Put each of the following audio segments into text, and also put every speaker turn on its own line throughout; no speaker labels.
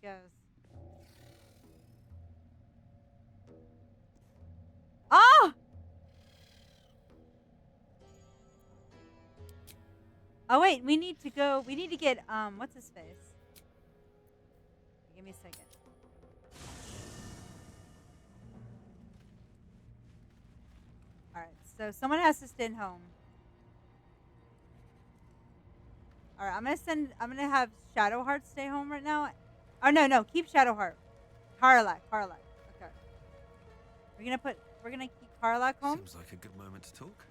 goes. Oh! Oh wait, we need to go. We need to get what's his face? Give me a second. All right, so someone has to stay home. All right, I'm gonna send. I'm gonna have Shadowheart stay home right now. Oh no, keep Shadowheart. Karlak. Okay, we're gonna keep Karlak home.
Seems like a good moment to talk.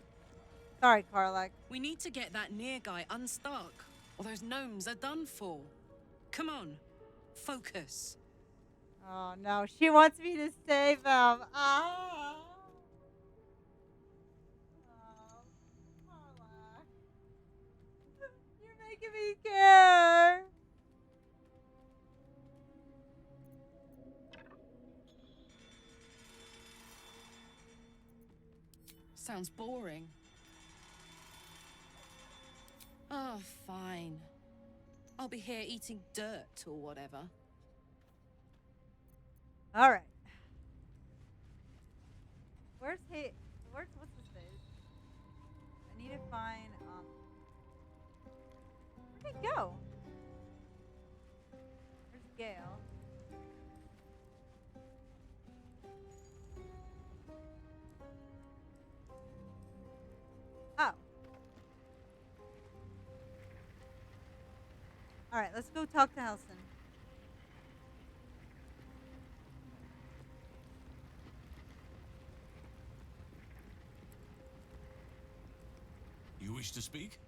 Sorry, Karlak.
We need to get that near guy unstuck, or those gnomes are done for. Come on, focus.
Oh no, she wants me to save him. Oh, Karlak. You're making me care.
Sounds boring. Oh, fine. I'll be here eating dirt or whatever.
All right. Where's what's his face? I need to find where'd he go? Where's Gale? Oh. All right, let's go talk to Helson.
You wish to speak?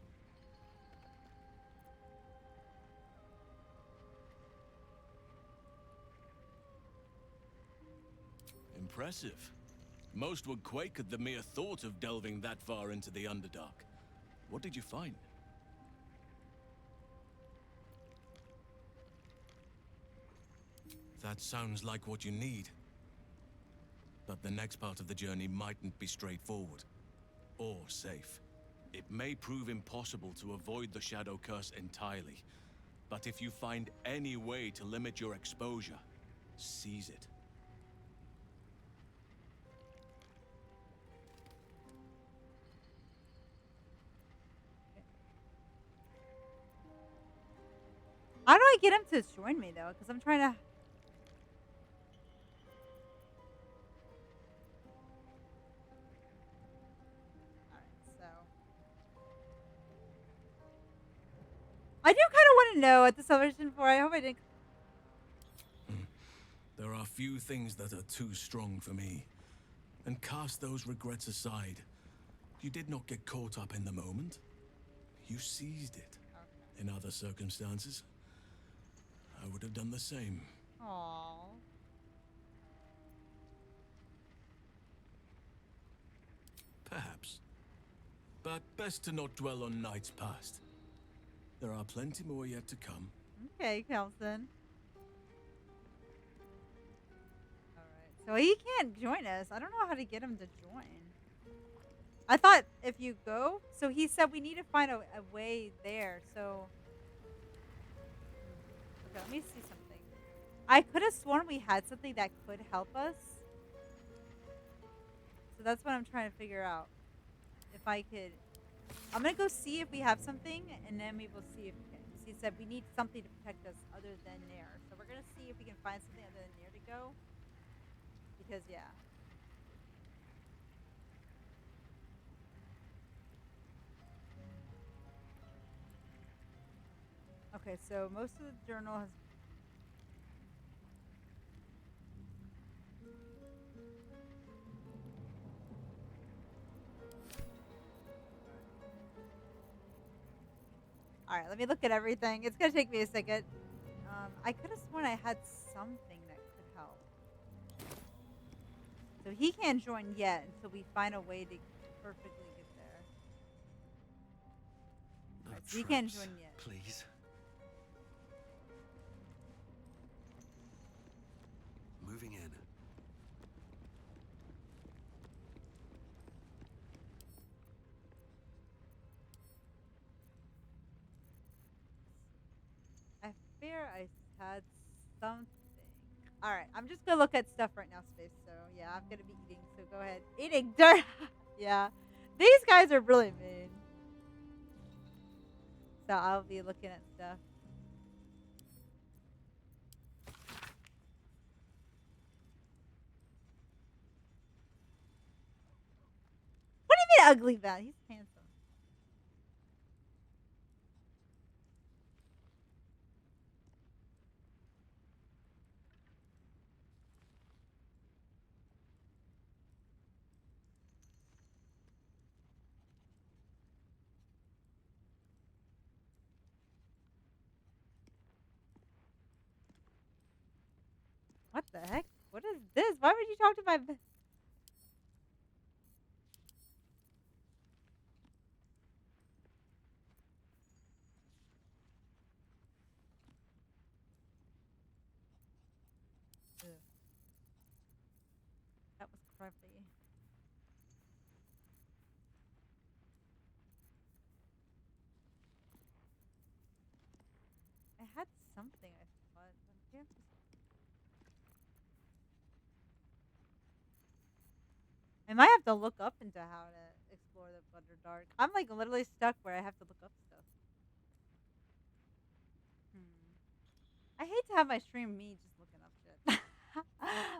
Impressive. Most would quake at the mere thought of delving that far into the Underdark. What did you find? That sounds like what you need. But the next part of the journey mightn't be straightforward. Or safe. It may prove impossible to avoid the Shadow Curse entirely. But if you find any way to limit your exposure, seize it.
How do I get him to join me though? Because I'm trying to. Alright, so. I do kind of want to know what the celebration for. I hope I didn't.
There are few things that are too strong for me. And cast those regrets aside. You did not get caught up in the moment. You seized it.
Okay.
In other circumstances, I would have done the same.
Aww.
Perhaps. But best to not dwell on nights past. There are plenty more yet to come.
Okay, Kelson. Alright, so he can't join us. I don't know how to get him to join. I thought if you go, so he said we need to find a way there, so. Okay, let me see something. I could have sworn we had something that could help us. So that's what I'm trying to figure out. If I could. I'm going to go see if we have something, and then we will see if we can. He said we need something to protect us other than Nair. So we're going to see if we can find something other than Nair to go. Because, yeah. Okay, so most of the journal has. Alright, let me look at everything. It's gonna take me a second. I could have sworn I had something that could help. So he can't join yet until we find a way to perfectly get there.
No
Alright, so he can't
traps,
join yet.
please. Moving in.
I fear I had something. All right, I'm just gonna look at stuff right now, Space. So yeah, I'm gonna be eating. So go ahead, eating dirt. Yeah, these guys are really mean. So I'll be looking at stuff. What do you mean, ugly Val? He's handsome. What the heck? What is this? Why would you talk to my? Ugh, that was creepy. I had something I thought. But I can't just- I might have to look up into how to explore the Underdark. I'm like literally stuck where I have to look up stuff. I hate to have my stream me just looking up shit.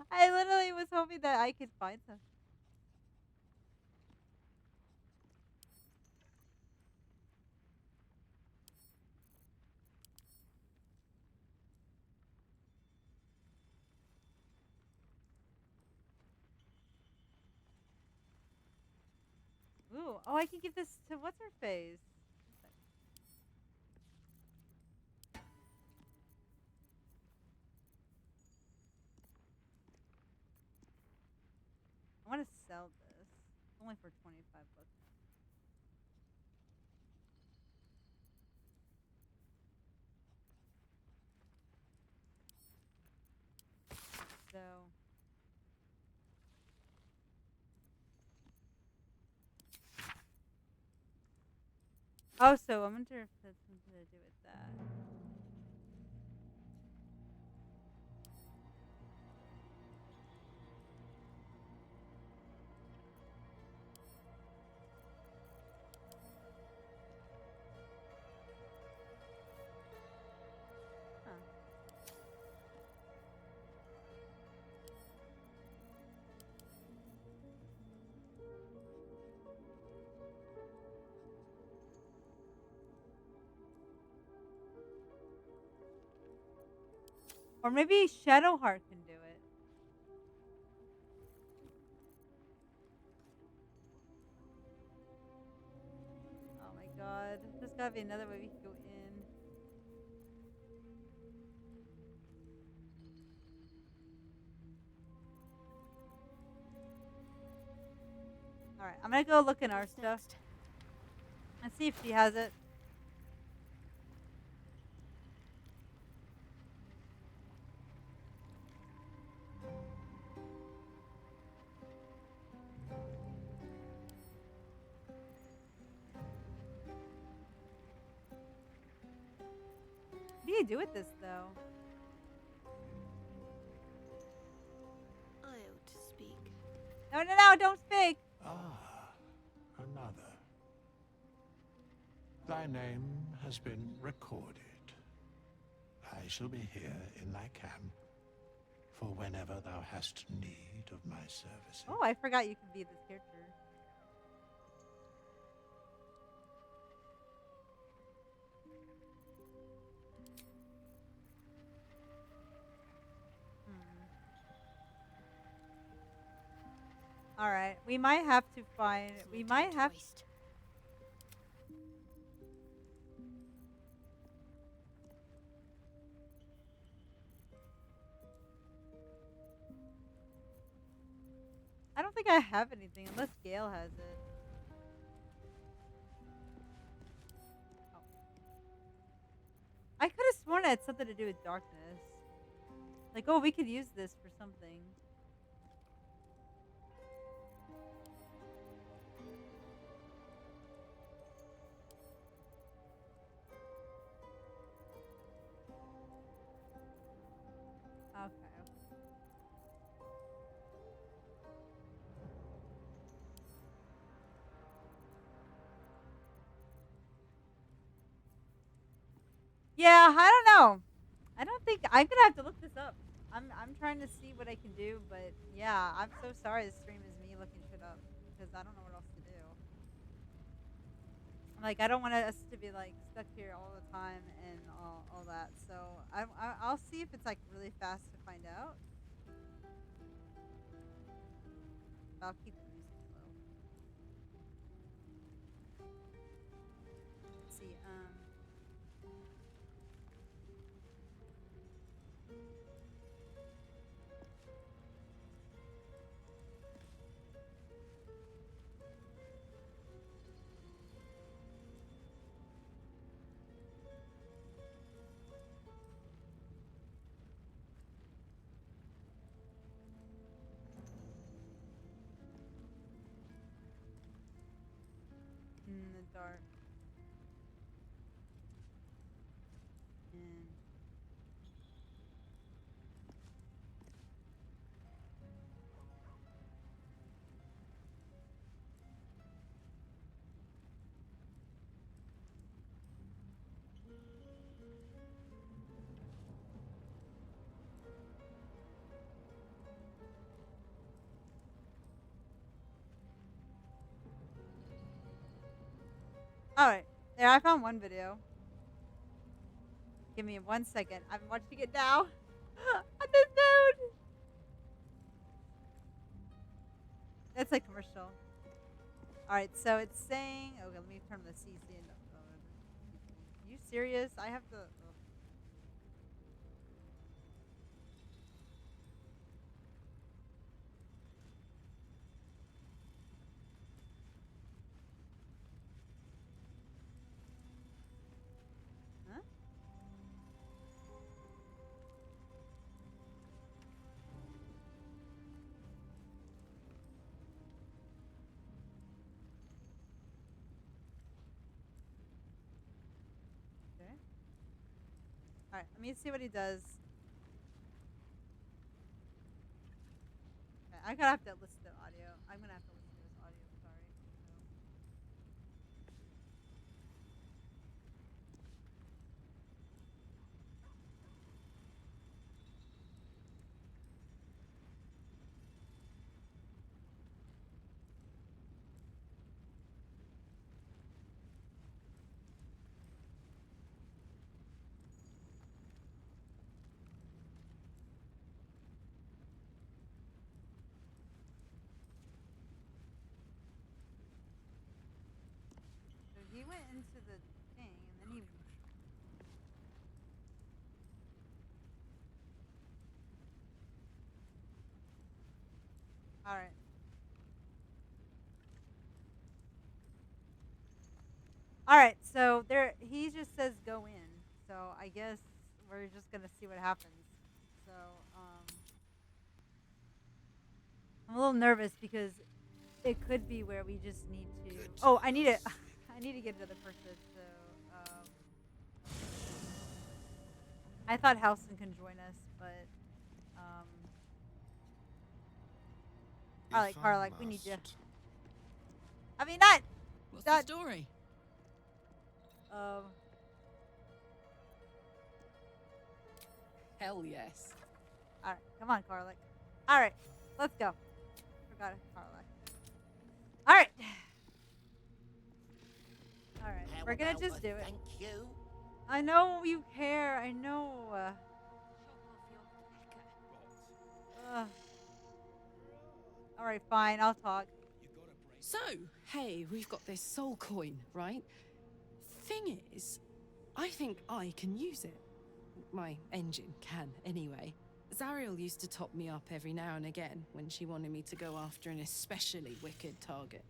I literally was hoping that I could find some. Ooh, oh, I can give this to what's her face. I want to sell this. Only for 25 bucks. So. Oh, so I wonder if that's something to do with that. Huh. Or maybe Shadowheart can do it. Oh my god. There's gotta be another way we can go in. Alright, I'm gonna go look in our stuff. And see if she has it. What do you do with this though?
I ought to speak.
No, don't speak!
Ah, another. Thy name has been recorded. I shall be here in thy camp for whenever thou hast need of my services.
Oh, I forgot you could be this character. Alright, we might have to find. We might have.
Waste.
I don't think I have anything unless Gale has it. Oh. I could have sworn it had something to do with darkness. Like, oh, we could use this for something. Okay. Yeah, I don't know. I don't think I'm gonna have to look this up. I'm trying to see what I can do, but yeah, I'm so sorry the stream is me looking shit up because I don't know what else to do. Like I don't want us to be like stuck here all the time and all that. So I'll see if it's like really fast to find out. But I'll keep the music low. Let's see. In the dark. And all right, there. I found one video. Give me 1 second. I'm watching it now. On this note. That's a commercial. All right, so it's saying. Okay, let me turn the CC into. You serious? I have to. Ugh. Huh? Okay. All right, let me see what he does. Okay, I'm gonna have to listen to audio. I'm gonna have to listen to his audio. Sorry. So he went into the thing, and then he. All right. All right. So there, he just says go in. So I guess we're just gonna see what happens. So I'm a little nervous because it could be where we just need to. Oh, I need it. I need to get another person. So I thought Halson can join us, but all right, Karlak, we need you. I mean, not.
What's
That.
the story?
Um.
Hell yes.
All right, come on, Karlak. All right, let's go. Forgot Karlak. All right. All right, we're gonna just do it.
Thank you.
I know you care. I know. All right, fine. I'll talk.
So, hey, we've got this soul coin, right? Thing is, I think I can use it. My engine can, anyway. Zariel used to top me up every now and again when she wanted me to go after an especially wicked target.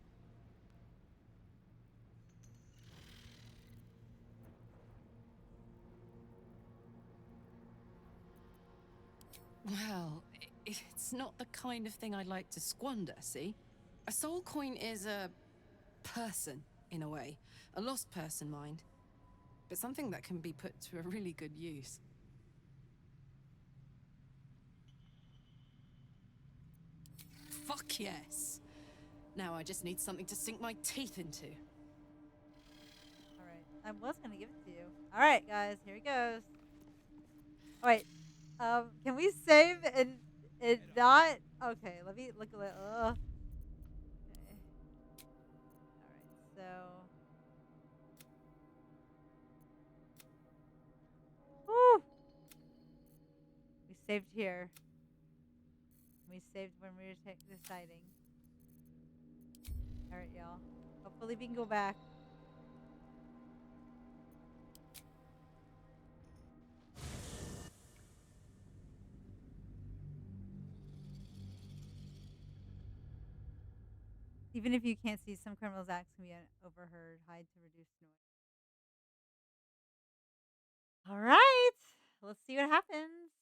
Well, it's not the kind of thing I'd like to squander, see? A soul coin is a person, in a way. A lost person, mind. But something that can be put to a really good use. Fuck yes. Now I just need something to sink my teeth into.
All right. I was gonna give it to you. All right, guys. Here he goes. All right. Can we save and not? Okay. Let me look at it. Okay. All right. So. Whew. We saved here. We saved when we were deciding. All right, y'all. Hopefully we can go back. Even if you can't see, some criminals' acts can be overheard. Hide to reduce noise. All right. Let's see what happens.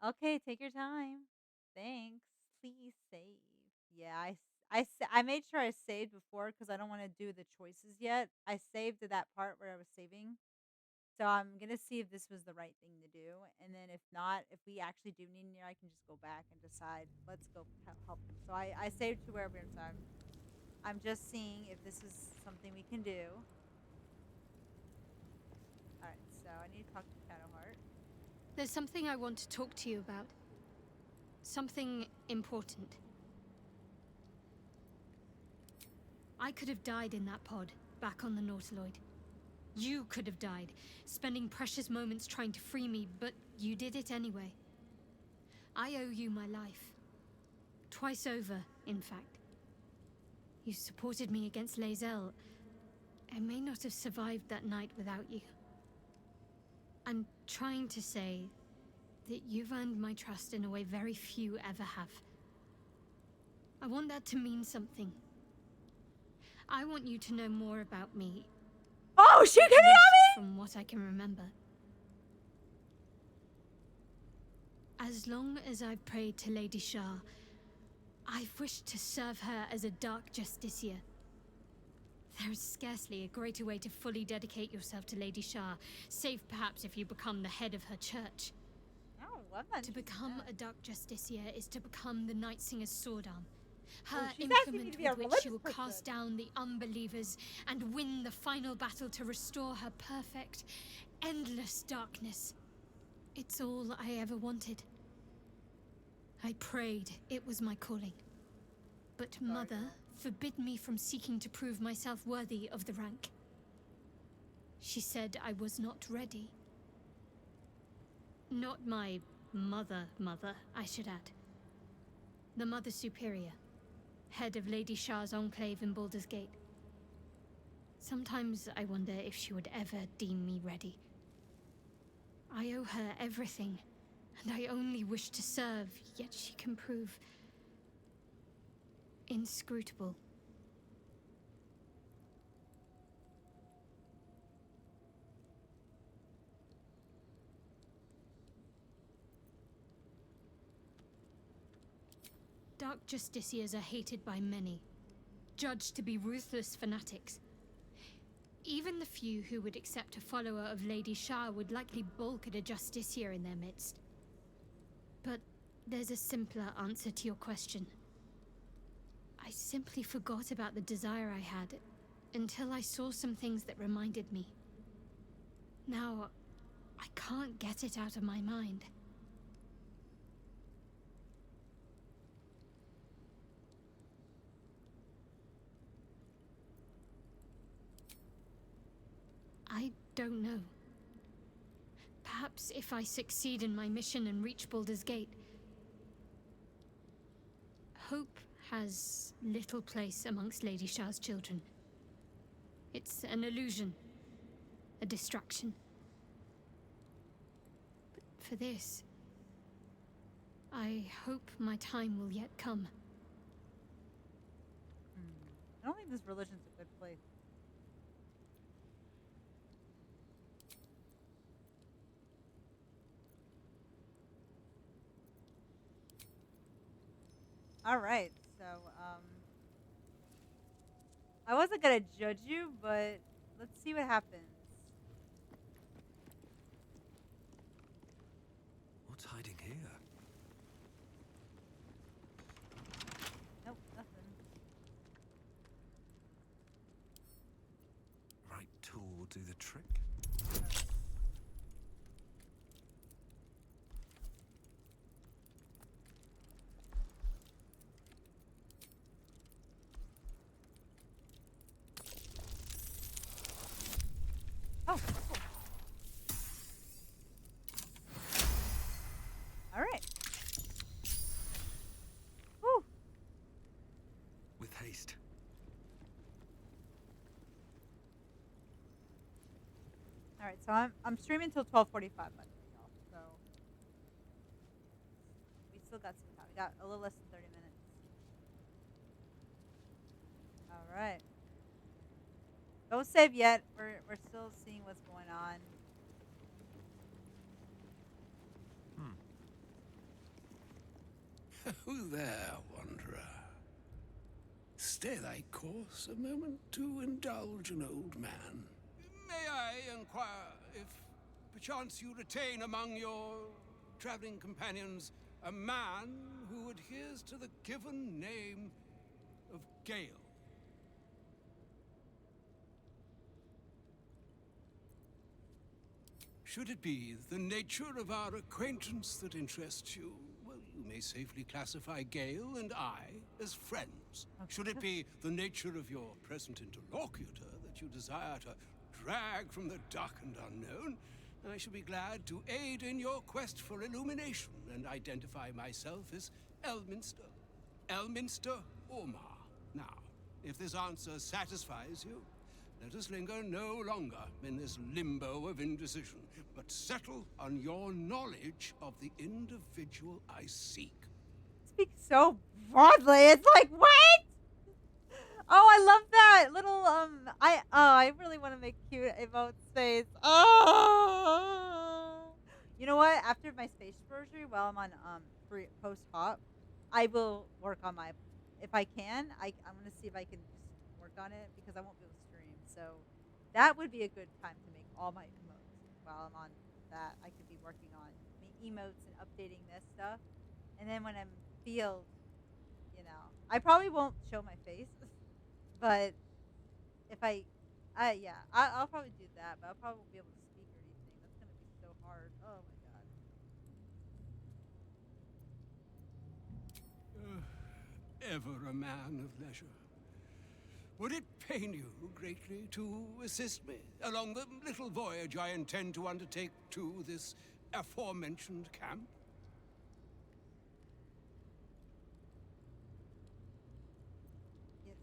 Okay, take your time. Thanks. Please save. Yeah, I made sure I saved before because I don't want to do the choices yet. I saved to that part where I was saving. So I'm going to see if this was the right thing to do. And then if not, if we actually do need Nier, I can just go back and decide, let's go help him. So I saved to wherever it's at. I'm just seeing if this is something we can do. All right, so I need to talk to Shadowheart.
There's something I want to talk to you about. Something important. I could have died in that pod, back on the Nautiloid. You could have died, spending precious moments trying to free me, but you did it anyway. I owe you my life. Twice over, in fact. You supported me against Lae'zel. I may not have survived that night without you. I'm trying to say that you've earned my trust in a way very few ever have. I want that to mean something. I want you to know more about me.
Oh, she
At
can
least
me!
from what I can remember. As long as I've prayed to Lady Shah, I've wished to serve her as a Dark Justiciar. There is scarcely a greater way to fully dedicate yourself to Lady Shah, save perhaps if you become the head of her church.
Oh, I'm not
To become
that.
a Dark Justiciar is to become the Night Singer's sword arm. Her
she's asking me
implement
to be a
with which she
religious
will
person.
cast down the unbelievers and win the final battle to restore her perfect, endless darkness. It's all I ever wanted. I prayed it was my calling. But Mother forbid me from seeking to prove myself worthy of the rank. She said I was not ready. Not my mother, I should add. The Mother Superior, head of Lady Shah's enclave in Baldur's Gate. Sometimes I wonder if she would ever deem me ready. I owe her everything, and I only wish to serve, yet she can prove inscrutable. Dark Justiciars are hated by many, judged to be ruthless fanatics. Even the few who would accept a follower of Lady Shah would likely balk at a Justiciar in their midst. But there's a simpler answer to your question. I simply forgot about the desire I had until I saw some things that reminded me. Now, I can't get it out of my mind. I don't know. Perhaps if I succeed in my mission and reach Baldur's Gate. Hope has little place amongst Lady Shah's children. It's an illusion, a distraction. But for this, I hope my time will yet come.
I don't think this religion's a good place. All right, so I wasn't gonna judge you, but let's see what happens.
What's hiding here? do the trick.
Oh, cool. All right. Whew.
With haste.
All right, so I'm streaming till 12:45, by the way, y'all. So we still got some time. We got a little less than 30 minutes. All right. Don't save yet. We're still seeing what's going on.
Who there, wanderer? Stay thy course a moment to indulge an old man.
May I inquire if perchance you retain among your traveling companions a man who adheres to the given name of Gale? Should it be the nature of our acquaintance that interests you, well, you may safely classify Gale and I as friends. Should it be the nature of your present interlocutor that you desire to drag from the dark and unknown, I shall be glad to aid in your quest for illumination and identify myself as Elminster. Elminster Ormar. Now, if this answer satisfies you, let us linger no longer in this limbo of indecision, but settle on your knowledge of the individual I seek.
Speak so broadly. It's like, what? Oh, I love that little I really want to make cute emote space. Oh. You know what? After my space surgery, while I'm on post hop, I will work on my, if I can, I'm going to see if I can just work on it because I won't be able to stream. So that would be a good time to make all my emotes while I'm on that. I could be working on emotes and updating this stuff. And then when I'm field, I probably won't show my face, but if I'll probably do that, but I'll probably won't be able to speak or anything. That's gonna be so hard. Oh my god.
Ever a man of leisure. Would it pain you greatly to assist me along the little voyage I intend to undertake to this aforementioned camp?
Yes.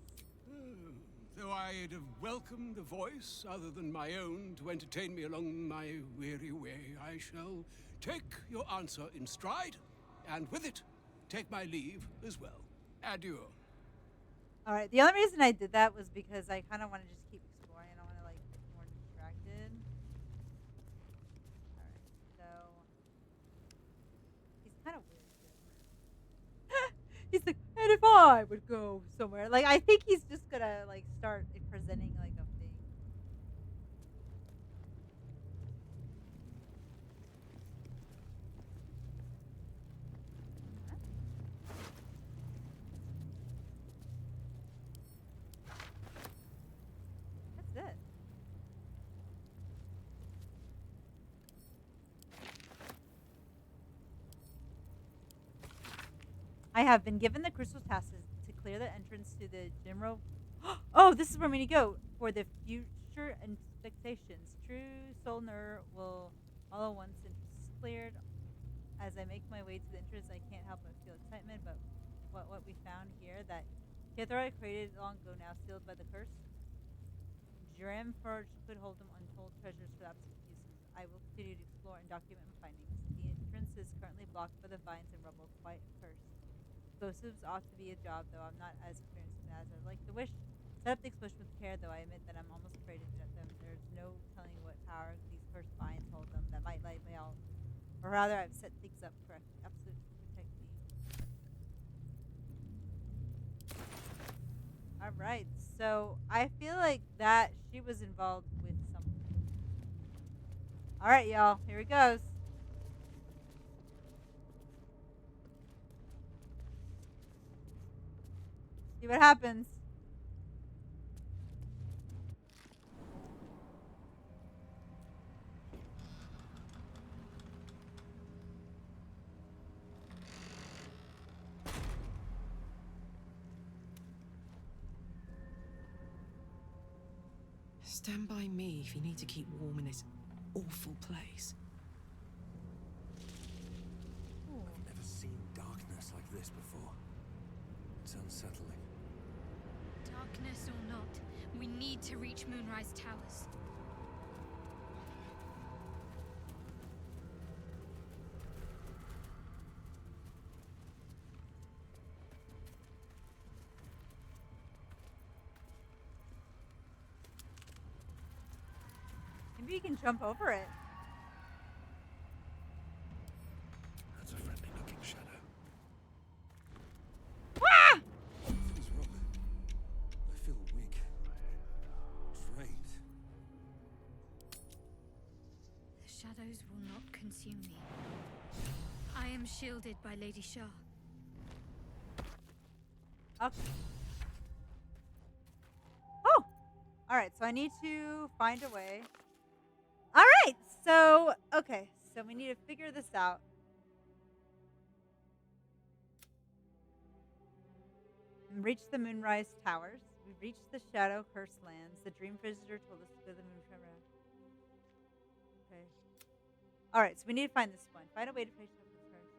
Though I'd have welcomed a voice other than my own to entertain me along my weary way, I shall take your answer in stride, and with it, take my leave as well. Adieu.
All right. The only reason I did that was because I kind of want to just keep exploring. I don't want to get more distracted. All right. So he's kind of weird too. He's like, and if I would go somewhere, I think he's just gonna start presenting a thing. Huh? That's it. I have been given the crystal task to clear the entrance to the general. Oh, this is where we need to go for the future expectations. True Solner will follow once entrance is cleared. As I make my way to the entrance, I can't help but feel excitement. But what we found here that Kithra created long ago, now sealed by the curse. Jerem Forge could hold them untold treasures for absolute uses. I will continue to explore and document my findings. The entrance is currently blocked by the vines and rubble, quite cursed. Explosives ought to be a job, though I'm not as experienced in that as I'd like to wish. Set up the explosion with care, though I admit that I'm almost afraid to jet them. There's no telling what power these cursed vines hold them that might light me out. Or rather, I've set things up correctly. Absolute to protect me. Alright, so I feel like that she was involved with something. Alright, y'all, here it goes. See what happens.
Stand by me if you need to keep warm in this awful place.
I've never seen darkness like this before. It's unsettling.
Darkness or not, we need to reach Moonrise Towers.
Maybe you can jump over it.
That's a friendly looking shadow.
Ah!
Something's wrong. I feel weak. Drained.
The shadows will not consume me. I am shielded by Lady Shah.
Okay. Oh! Alright, so I need to find a way. Alright, so, okay. So we need to figure this out. Reach the Moonrise Towers. We've reached the Shadow Cursed Lands. The Dream Visitor told us to go to the Moonrise. Okay. Alright, so we need to find this one. Find a way to face up this first.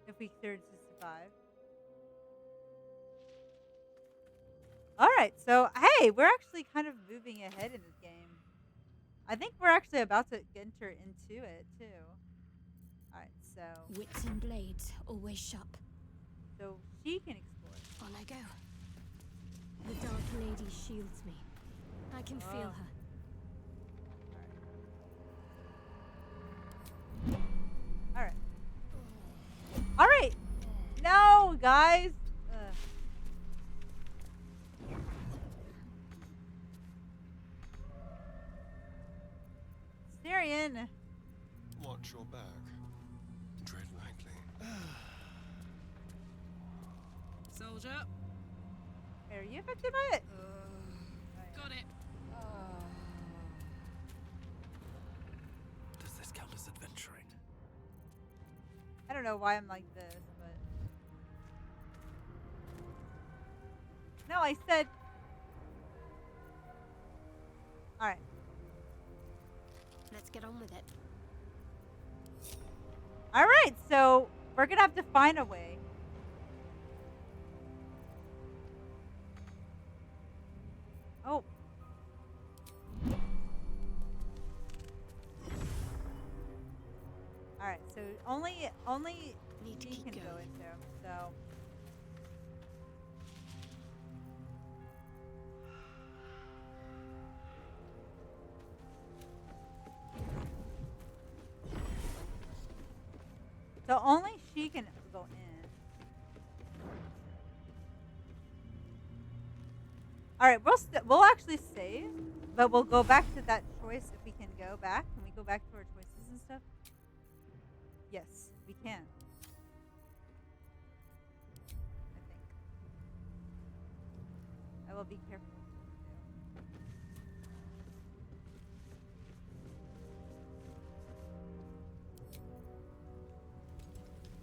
If we cleared to survive. Alright, so hey, we're actually kind of moving ahead in this game. I think we're actually about to enter into it too. Alright, so
Wits and blades, always sharp.
so she can explore.
On I go. The Dark Lady shields me. I can feel
Oh.
her.
Alright. Alright! No, guys! Ugh. Styrian!
Watch your back. Tread lightly.
Soldier,
Are you affected by it?
got it.
Does this count as adventuring?
I don't know why I'm like this, but... No, I said... Alright.
Let's get on with it.
Alright, so we're gonna have to find a way. Oh. Alright, so only
Need to
we
keep
can go
going.
into, so... So only she can go in. All right, we'll actually save, but we'll go back to that choice if we can go back. Can we go back to our choices and stuff? Yes, we can. I think. I will be careful.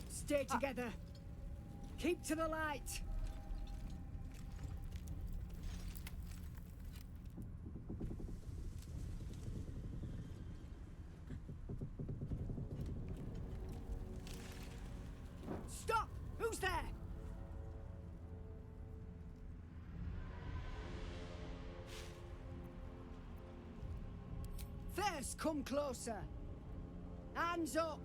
Stay together. Keep to the light. Stop! Who's there? First, come closer. Hands up.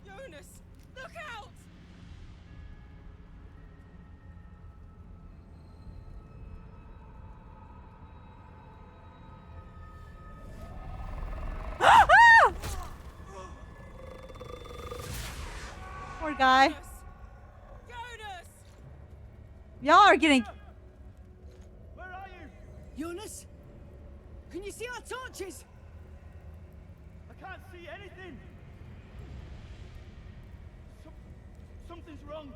Jonas, look out!
Poor guy.
Jonas!
Y'all are getting.
Where are you? Jonas? Can you see our torches?
I can't see anything. Something's wrong.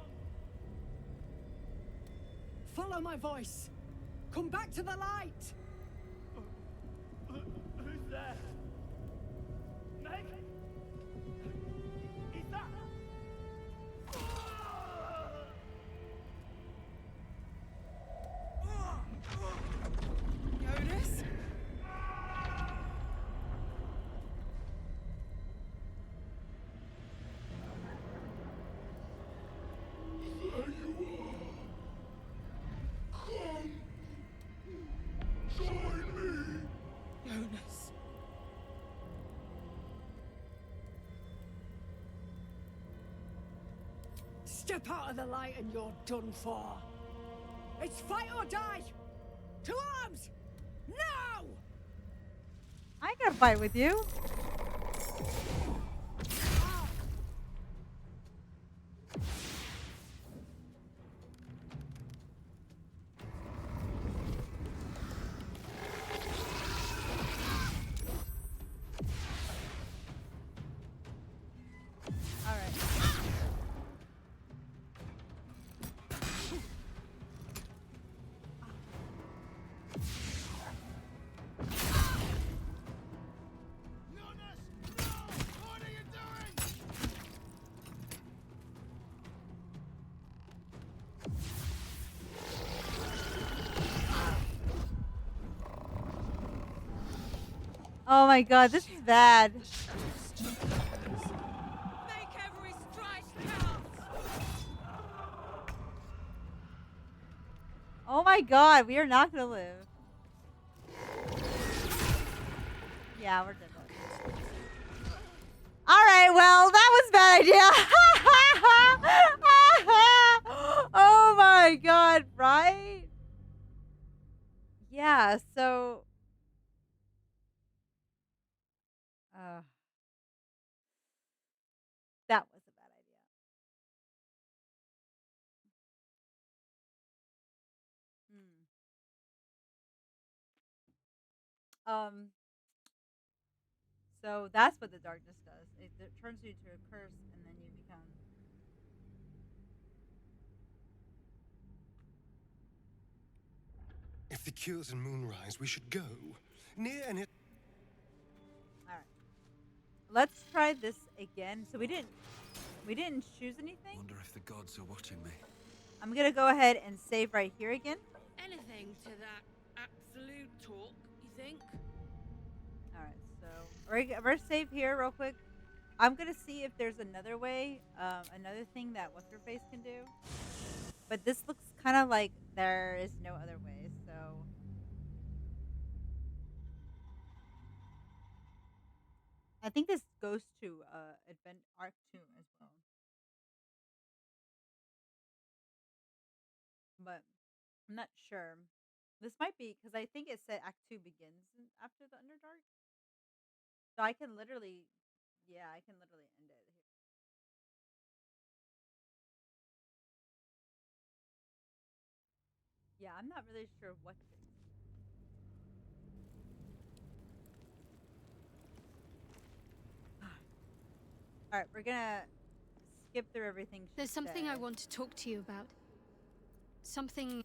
Follow my voice. Come back to the light.
Who's there? Meg? Is that?
Jonas? Jonas.
Step out of the light and you're done for. It's fight or die. To arms! Now!
I ain't gonna fight with you. All right. Oh my god, this is bad.
Make every strike count.
Oh my god, we are not gonna live. Yeah, we're dead. Alright, well, that was a bad idea. Oh my god, right? Yeah, so... that was a bad idea. So that's what the darkness does. It turns you into a curse, and then you become...
If the cure's in Moonrise, we should go. Near and it.
Alright. Let's try this again. So we didn't choose anything.
Wonder if the gods are watching me.
I'm gonna go ahead and save right here again.
Anything to that absolute talk, you think?
Alright, so we're save here real quick. I'm gonna see if there's another way, another thing that what's her face can do. But this looks kind of like there is no other way, so I think this goes to Advent Arc 2 as well. But I'm not sure. This might be because I think it said Act 2 begins after the Underdark. So I can literally, yeah, I can literally end it here. Yeah, I'm not really sure what to do. All right, we're gonna skip through everything.
There's something I
said.
want to talk to you about. Something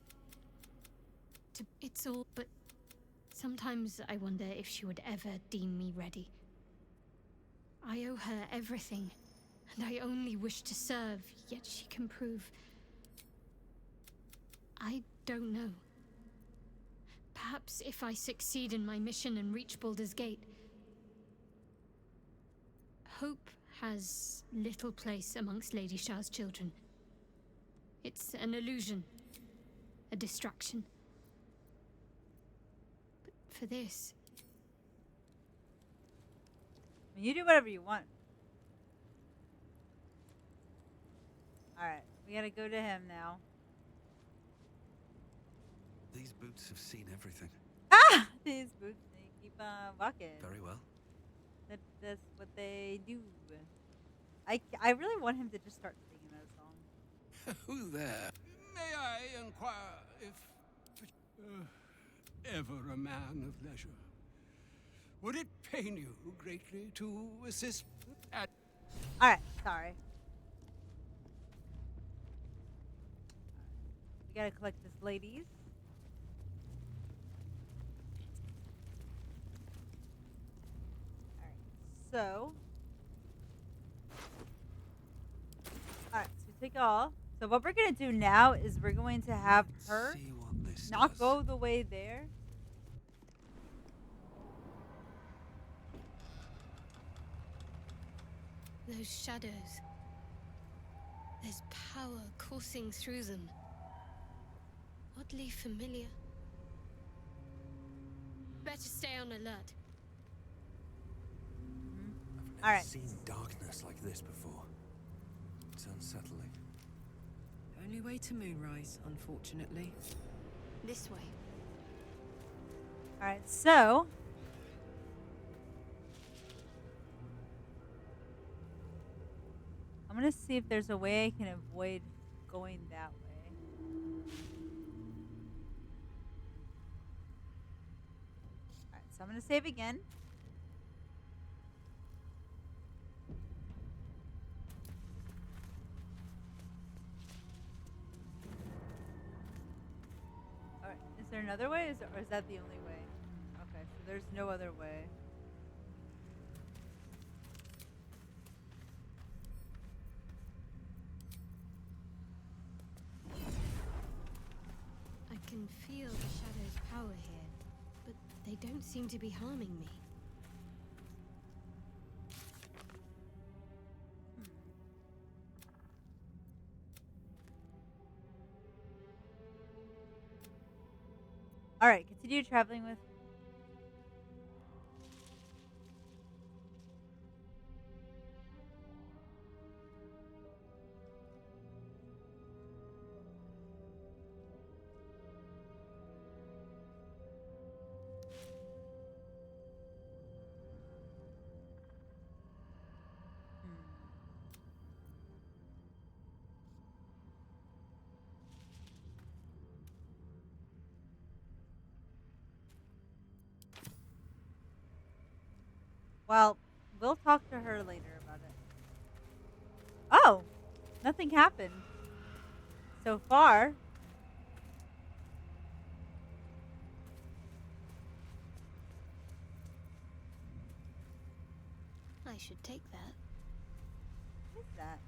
to... It's all... But sometimes I wonder if she would ever deem me ready. I owe her everything, and I only wish to serve, yet she can prove... I don't know. Perhaps if I succeed in my mission and reach Baldur's Gate... Hope has little place amongst Lady Shah's children. It's an illusion, a distraction. But for this...
You do whatever you want. All right, we gotta go to him now.
These boots have seen everything.
Ah, these boots they keep walking.
Very well.
That's what they do. I really want him to just start singing that song.
Who there? May I inquire if ever a man of leisure? Would it pain you greatly to assist at...
All right, sorry. We gotta collect this ladies. Alright, so. Alright, so we take it all. So what we're gonna do now is we're going to have her
See what this
not
does.
go the way there.
Those shadows. There's power coursing through them. Oddly familiar. Better stay on alert.
I've never
Alright.
seen darkness like this before. It's unsettling.
Only way to Moonrise, unfortunately.
This way.
Alright, so. I'm gonna see if there's a way I can avoid going that way. Alright, so I'm gonna save again. Alright, is there another way? Or is that the only way? Okay, so there's no other way.
I can feel the shadow's power here, but they don't seem to be harming me.
Alright, continue traveling with. Well, we'll talk to her later about it. Oh! Nothing happened. So far.
I should take that.
What is that?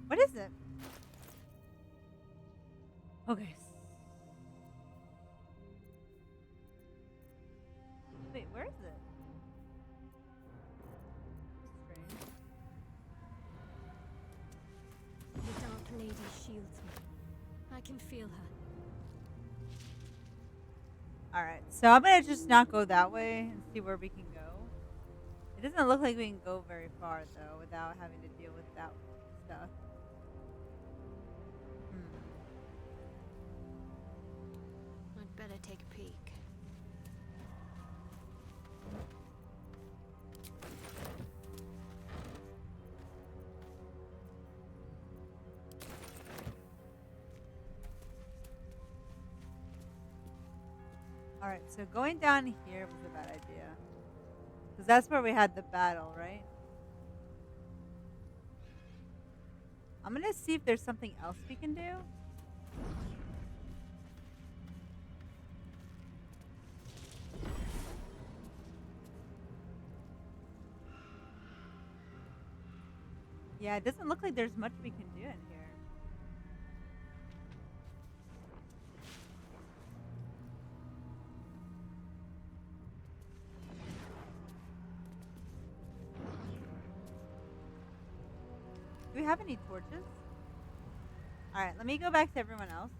What is it? Okay. Wait, where is it? Strange.
The Dark Lady shields me. I can feel her.
Alright, so I'm gonna just not go that way and see where we can go. It doesn't look like we can go very far, though, without having to deal with that stuff.
I'd better take a peek.
Alright, so going down here was a bad idea. Because that's where we had the battle, right? I'm gonna see if there's something else we can do. Yeah, it doesn't look like there's much we can do in here. Do we have any torches? Alright, let me go back to everyone else.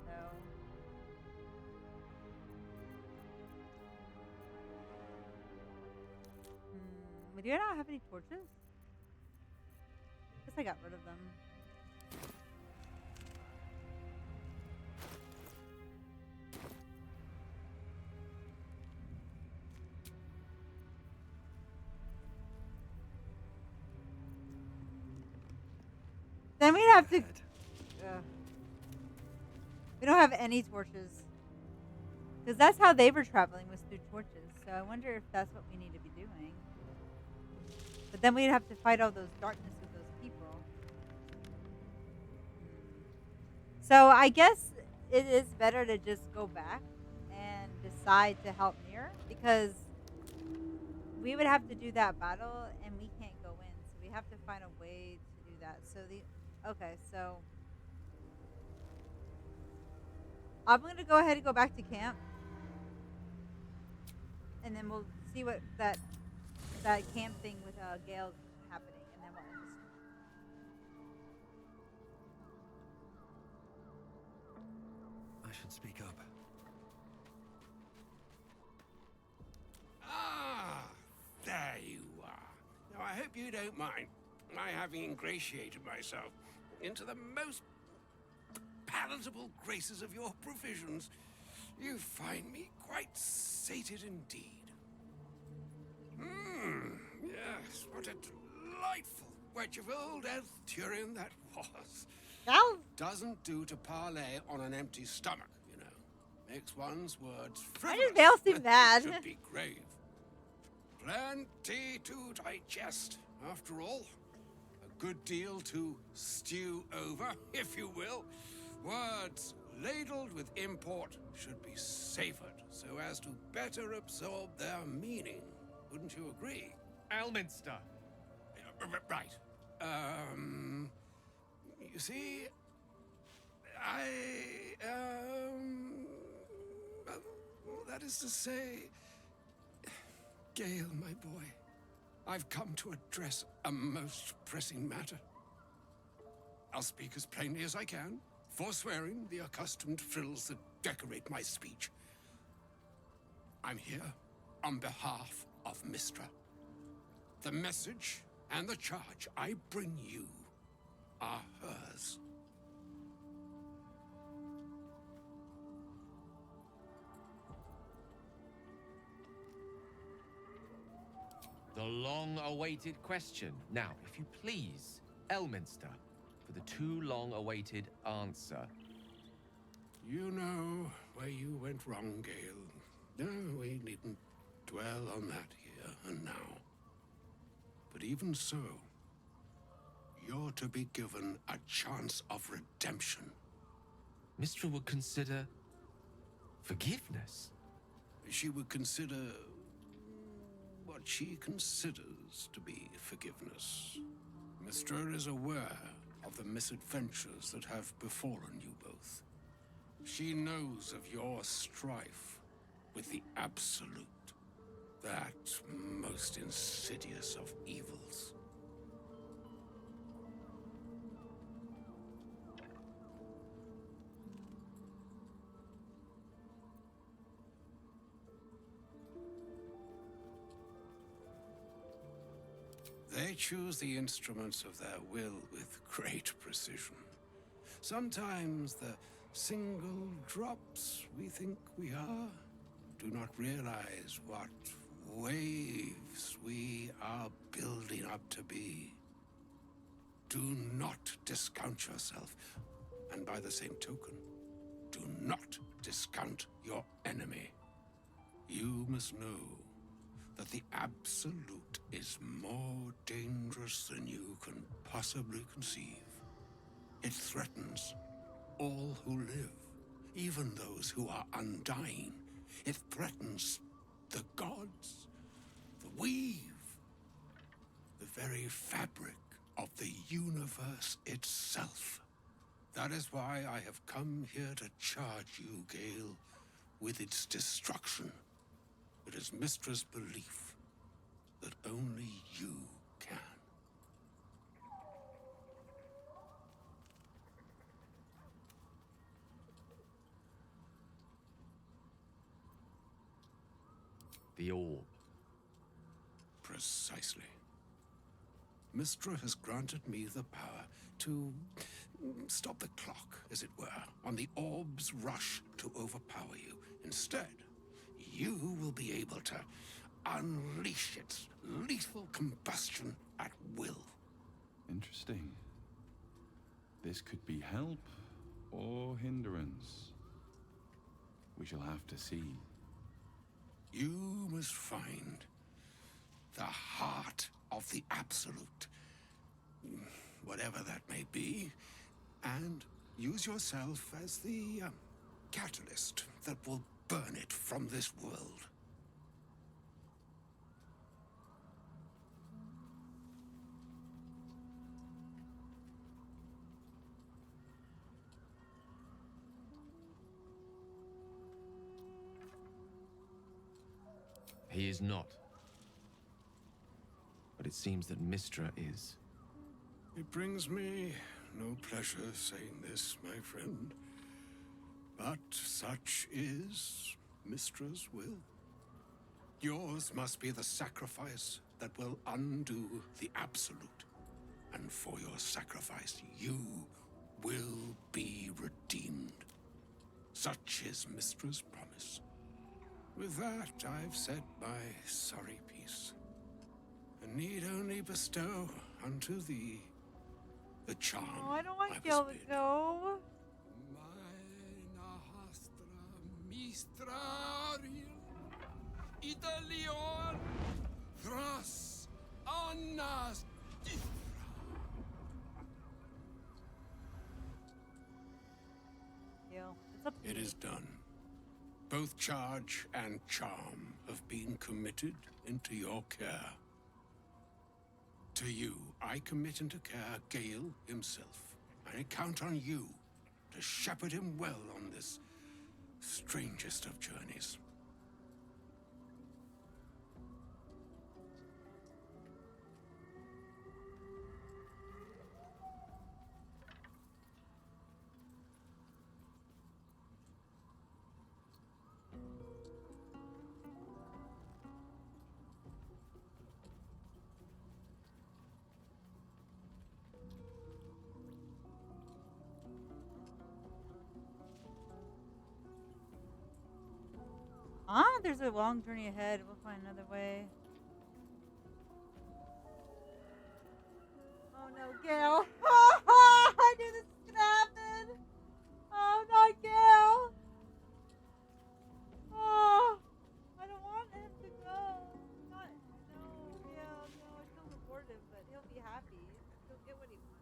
Alright, so. Do I not have any torches? Guess I got rid of them. Then we'd have to. We don't have any torches. Because that's how they were traveling, was through torches. So I wonder if that's what we need to be doing. But then we'd have to fight all those darkness with those people. So I guess it is better to just go back and decide to help Mir, because we would have to do that battle and we can't go in. So we have to find a way to do that. So okay, so I'm gonna go ahead and go back to camp, and then we'll see what that camp thing with Gale happening, and then we'll end the stream.
I should speak up.
Ah, there you are. Now, I hope you don't mind my having ingratiated myself into the most palatable graces of your provisions. You find me quite sated indeed. Yes, what a delightful wedge of old Elthurian that was.
That
Doesn't do to parley on an empty stomach, you know. Makes one's words
Why
frivolous.
does Vale seem
when
mad?
they should be grave. Plenty to digest, after all. A good deal to stew over, if you will. Words ladled with import should be savored so as to better absorb their meaning. Wouldn't you agree?
Elminster.
Right. You see, well, that is to say, Gale, my boy, I've come to address a most pressing matter. I'll speak as plainly as I can, forswearing the accustomed frills that decorate my speech. I'm here on behalf of Mistra. The message and the charge I bring you are hers.
The long-awaited question. Now, if you please, Elminster, for the too long-awaited answer.
You know where you went wrong, Gale. No, we needn't dwell on that here and now. But even so, you're to be given a chance of redemption.
Mistra would consider forgiveness.
She would consider what she considers to be forgiveness. Mistra is aware of the misadventures that have befallen you both. She knows of your strife with the Absolute, that most insidious of evils. They choose the instruments of their will with great precision. Sometimes the single drops we think we are do not realize what waves we are building up to be. Do not discount yourself, and by the same token, do not discount your enemy. You must know that the Absolute is more dangerous than you can possibly conceive. It threatens all who live, even those who are undying. It threatens the gods, the weave, the very fabric of the universe itself. That is why I have come here to charge you, Gale, with its destruction. It is Mistra's belief that only you can.
The orb.
Precisely. Mistra has granted me the power to stop the clock, as it were, on the orb's rush to overpower you. Instead, you will be able to unleash its lethal combustion at will.
Interesting. This could be help or hindrance. We shall have to see.
You must find the heart of the Absolute, whatever that may be, and use yourself as the catalyst that will burn it from this world.
He is not. But it seems that Mystra is.
It brings me no pleasure saying this, my friend, but such is Mystra's will. Yours must be the sacrifice that will undo the Absolute. And for your sacrifice, you will be redeemed. Such is Mystra's promise. With that, I've said my sorry piece, and need only bestow unto thee the charm.
Oh, I don't want
I
Gale
was
to
bid.
go.
Italion Thras Annas.
Gale, it's up to
It
you.
is done. Both charge and charm have been committed into your care. To you, I commit into care Gale himself. I count on you to shepherd him well on this strangest of journeys.
Ah, there's a long journey ahead. We'll find another way. Oh no, Gale. I knew this was gonna happen. Oh, not Gale. Oh, I don't want him to go. Not, no, yeah, no, I still support him, but he'll be happy. He'll get what he wants.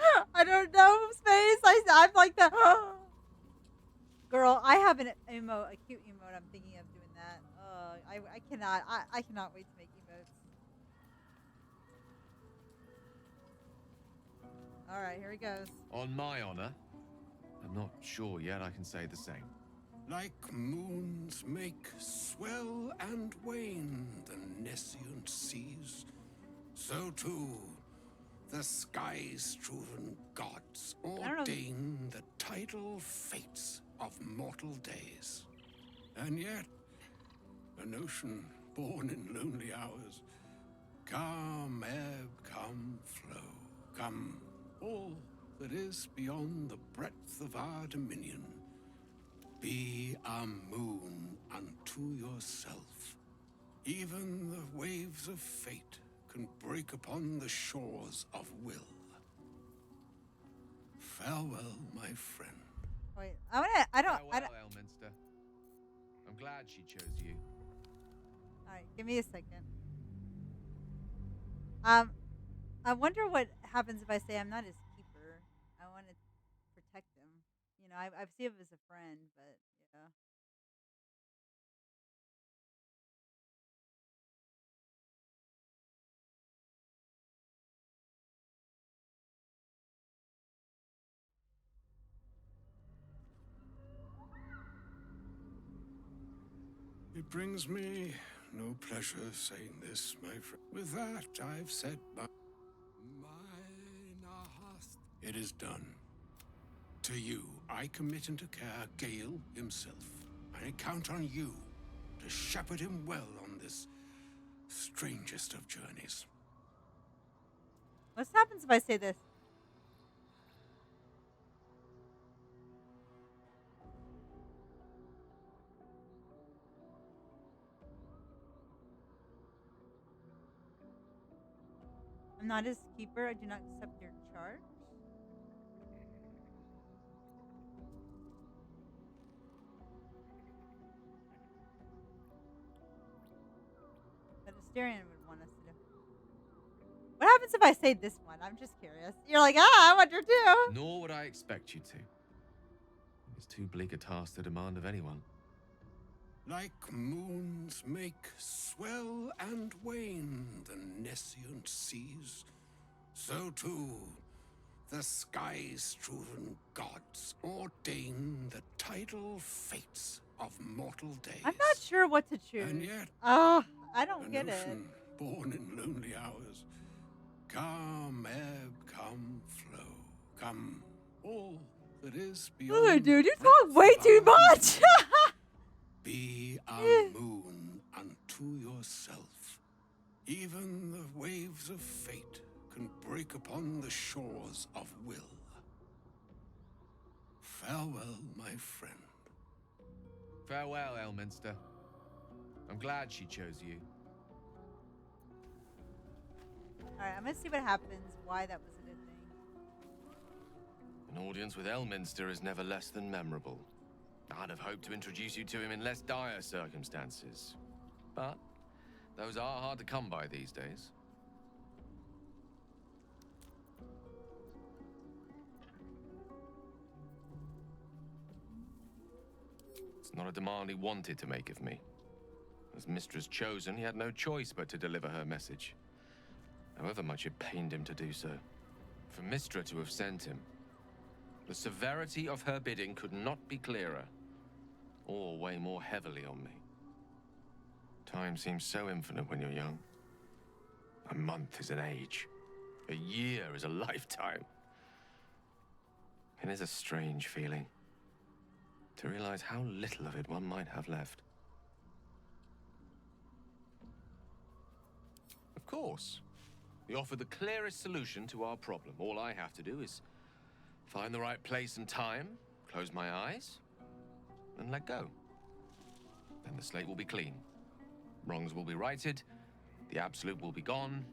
Ah. I don't know, Space. I'm like the girl. I have an emote, a cute emote. I'm thinking of doing that. I cannot. I cannot wait to make emotes. All right, here he goes.
On my honor, I'm not sure yet I can say the same.
Like moons make swell and wane the nescient seas, so too the sky-strewn gods
don't know.
ordain the tidal fates of mortal days. And yet, an ocean born in lonely hours, come ebb, come flow, come all that is beyond the breadth of our dominion. Be a moon unto yourself. Even the waves of fate can break upon the shores of will. Farewell, my friend.
Wait, I don't.
Farewell, Elminster. I'm glad she chose you.
All right, give me a second. I wonder what happens if I say I'm not his keeper. I want to protect him. You know, I've seen him as a friend, but yeah.
It brings me no pleasure saying this, my friend. With that, I've said my... It is done. To you, I commit into care Gale himself. I count on you to shepherd him well on this strangest of journeys.
What happens if I say this? I'm not his keeper. I do not accept your charge. But Asterion would want us to do. What happens if I say this one? I'm just curious. You're like, I wonder too.
Nor would I expect you to. It's too bleak a task to demand of anyone.
Like moons make swell and wane the nescient seas, so too the sky-strewn gods ordain the tidal fates of mortal days.
I'm not sure what to choose.
And yet,
oh, I don't
an
get it.
ocean born in lonely hours, come ebb, come flow, come all that is beyond.
Oh, dude, you talk way too much.
Be a moon unto yourself. Even the waves of fate can break upon the shores of will. Farewell, my friend.
Farewell, Elminster. I'm glad she chose you.
Alright, I'm gonna see what happens, why that was a good thing.
An audience with Elminster is never less than memorable. I'd have hoped to introduce you to him in less dire circumstances. But those are hard to come by these days. It's not a demand he wanted to make of me. As Mistress chosen, he had no choice but to deliver her message. However much it pained him to do so. For Mistra to have sent him, the severity of her bidding could not be clearer, or weigh more heavily on me. Time seems so infinite when you're young. A month is an age. A year is a lifetime. It is a strange feeling to realize how little of it one might have left. Of course, we offer the clearest solution to our problem. All I have to do is find the right place and time, close my eyes, and let go. Then the slate will be clean. Wrongs will be righted, the absolute will be gone,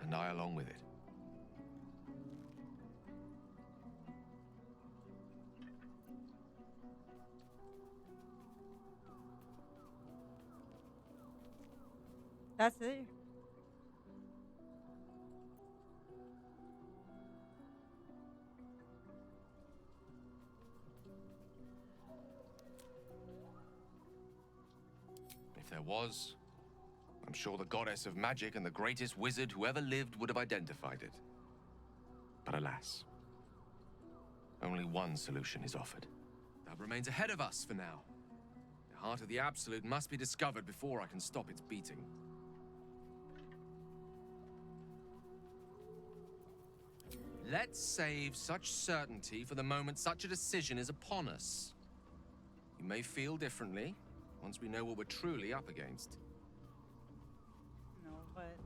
and I along with it.
That's it.
If there was, I'm sure the goddess of magic and the greatest wizard who ever lived would have identified it. But alas, only one solution is offered. That remains ahead of us for now. The heart of the Absolute must be discovered before I can stop its beating. Let's save such certainty for the moment such a decision is upon us. You may feel differently once we know what we're truly up against.
No, but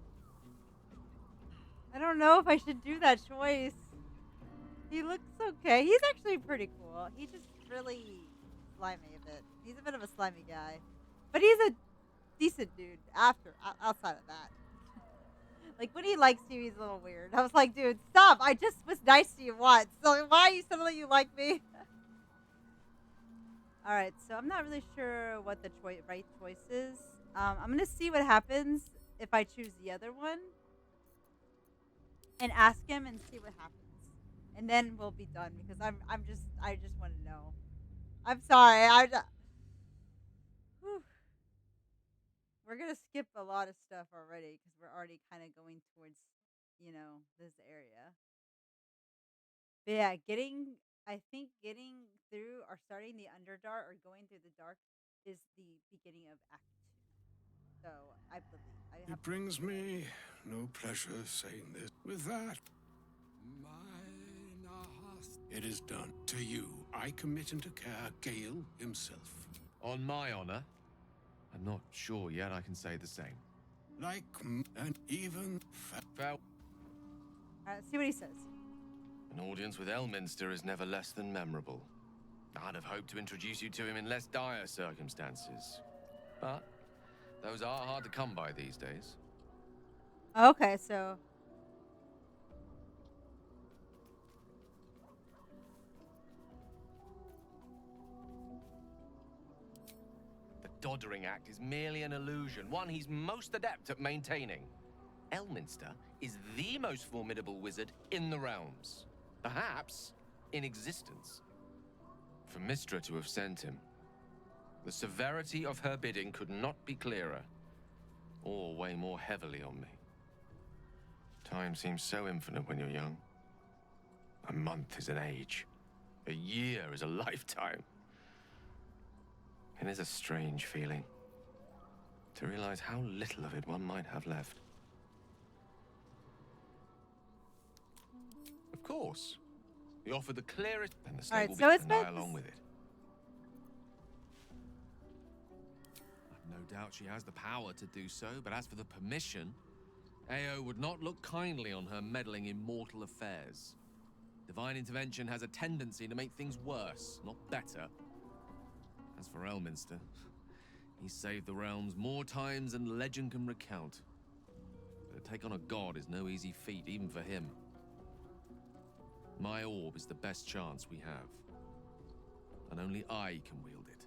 I don't know if I should do that choice. He looks okay. He's actually pretty cool. He just really slimy a bit. He's a bit of a slimy guy, but he's a decent dude. Outside of that, like when he likes you, he's a little weird. I was like, dude, stop! I just was nice to you once, so why are you suddenly you like me? All right, so I'm not really sure what the right choice is. I'm gonna see what happens if I choose the other one, and ask him and see what happens, and then we'll be done because I just want to know. I'm sorry. Whew. We're gonna skip a lot of stuff already because we're already kind of going towards, this area. But yeah, I think getting through or starting the Underdark or going through the dark is the beginning of Act 2. So I believe.
It brings me no pleasure saying this. With that, it is done. To you, I commit into care Gale himself.
On my honor, I'm not sure yet I can say the same.
Like, and even
Farewell.
Let's see what he says.
An audience with Elminster is never less than memorable. I'd have hoped to introduce you to him in less dire circumstances. But those are hard to come by these days.
Okay, so
The Doddering Act is merely an illusion, one he's most adept at maintaining. Elminster is the most formidable wizard in the realms. Perhaps in existence. For Mystra to have sent him, the severity of her bidding could not be clearer, or weigh more heavily on me. Time seems so infinite when you're young. A month is an age. A year is a lifetime. It is a strange feeling to realize how little of it one might have left. Of course, we offer the clearest, and the
Alright,
snake
so
will be
it's
an eye
been-
along with it. I've no doubt she has the power to do so, but as for the permission, Ao would not look kindly on her meddling in mortal affairs. Divine intervention has a tendency to make things worse, not better. As for Elminster, he's saved the realms more times than legend can recount. But to take on a god is no easy feat, even for him. My orb is the best chance we have. And only I can wield it.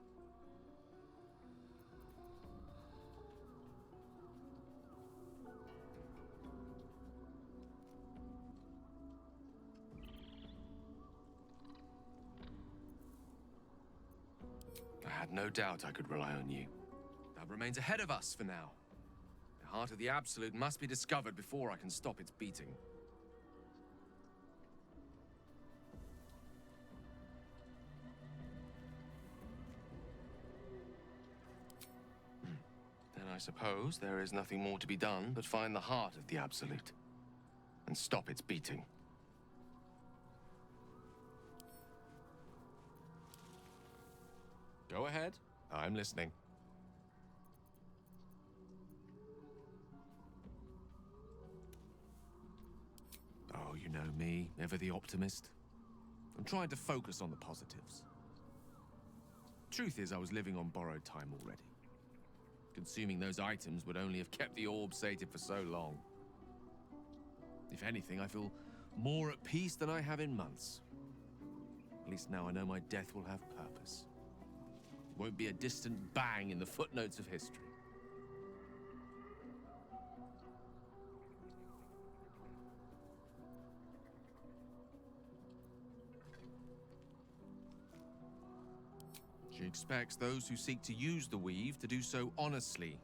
I had no doubt I could rely on you. That remains ahead of us for now. The heart of the Absolute must be discovered before I can stop its beating. Then I suppose there is nothing more to be done but find the heart of the Absolute and stop its beating. Go ahead. I'm listening. Oh, you know me, ever the optimist. I'm trying to focus on the positives. Truth is, I was living on borrowed time already. Consuming those items would only have kept the orb sated for so long. If anything, I feel more at peace than I have in months. At least now I know my death will have purpose. It won't be a distant bang in the footnotes of history. She expects those who seek to use the weave to do so honestly,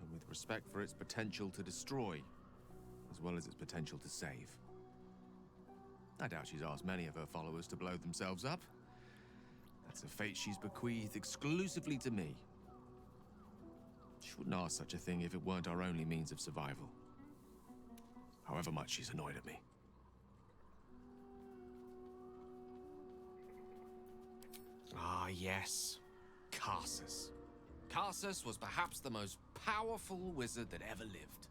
and with respect for its potential to destroy, as well as its potential to save. I doubt she's asked many of her followers to blow themselves up. That's a fate she's bequeathed exclusively to me. She wouldn't ask such a thing if it weren't our only means of survival. However much she's annoyed at me. Ah, yes. Karsus. Karsus was perhaps the most powerful wizard that ever lived.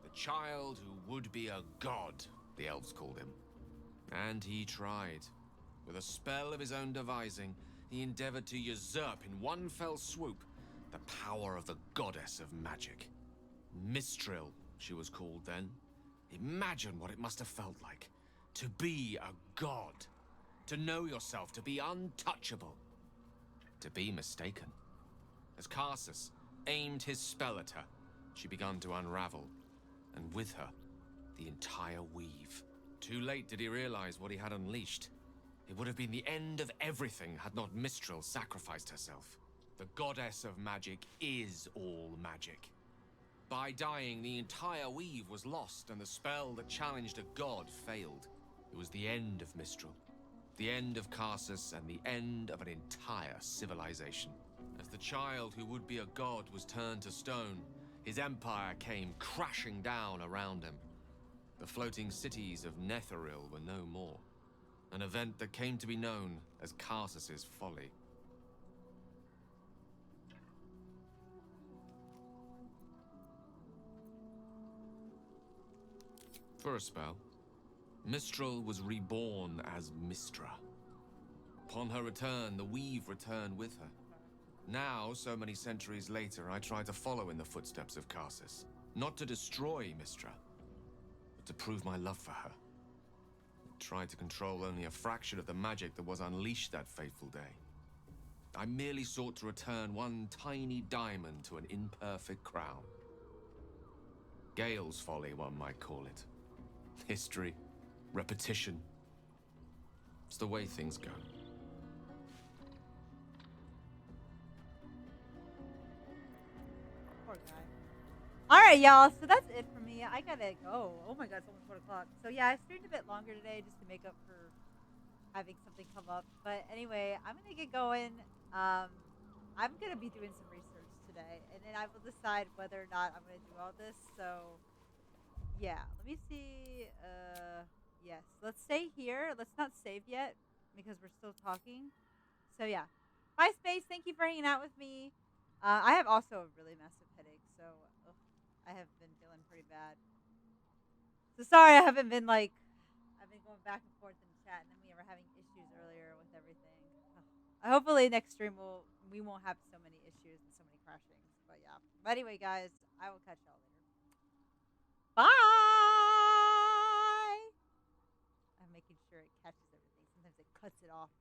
The child who would be a god, the elves called him. And he tried. With a spell of his own devising, he endeavored to usurp in one fell swoop the power of the goddess of magic. Mistril, she was called then. Imagine what it must have felt like to be a god. To know yourself, to be untouchable. To be mistaken. As Karsus aimed his spell at her, she began to unravel. And with her, the entire weave. Too late did he realize what he had unleashed. It would have been the end of everything had not Mistril sacrificed herself. The goddess of magic is all magic. By dying, the entire weave was lost, and the spell that challenged a god failed. It was the end of Mistril. The end of Karsus, and the end of an entire civilization. As the child who would be a god was turned to stone, his empire came crashing down around him. The floating cities of Netheril were no more. An event that came to be known as Karsus's folly. For a spell. Mistral was reborn as Mistra. Upon her return, the Weave returned with her. Now, so many centuries later, I try to follow in the footsteps of Karsus. Not to destroy Mistra, but to prove my love for her. I tried to control only a fraction of the magic that was unleashed that fateful day. I merely sought to return one tiny diamond to an imperfect crown. Gale's folly, one might call it. History, repetition. It's the way things go.
Poor guy. All right, y'all. So that's it for me. I gotta go. Oh my god, it's almost 4 o'clock. So yeah, I streamed a bit longer today just to make up for having something come up. But anyway, I'm gonna get going. I'm gonna be doing some research today, and then I will decide whether or not I'm gonna do all this. So yeah, let me see. Yes, let's stay here. Let's not save yet because we're still talking. So yeah, bye Space. Thank you for hanging out with me. I have also a really massive headache, so ugh, I have been feeling pretty bad. So sorry, I haven't been like I've been going back and forth in chat, and then we were having issues earlier with everything. Hopefully next stream we won't have so many issues and so many crashings. But yeah. But anyway, guys, I will catch y'all later. Bye. I'm making sure it catches everything. Sometimes it cuts it off.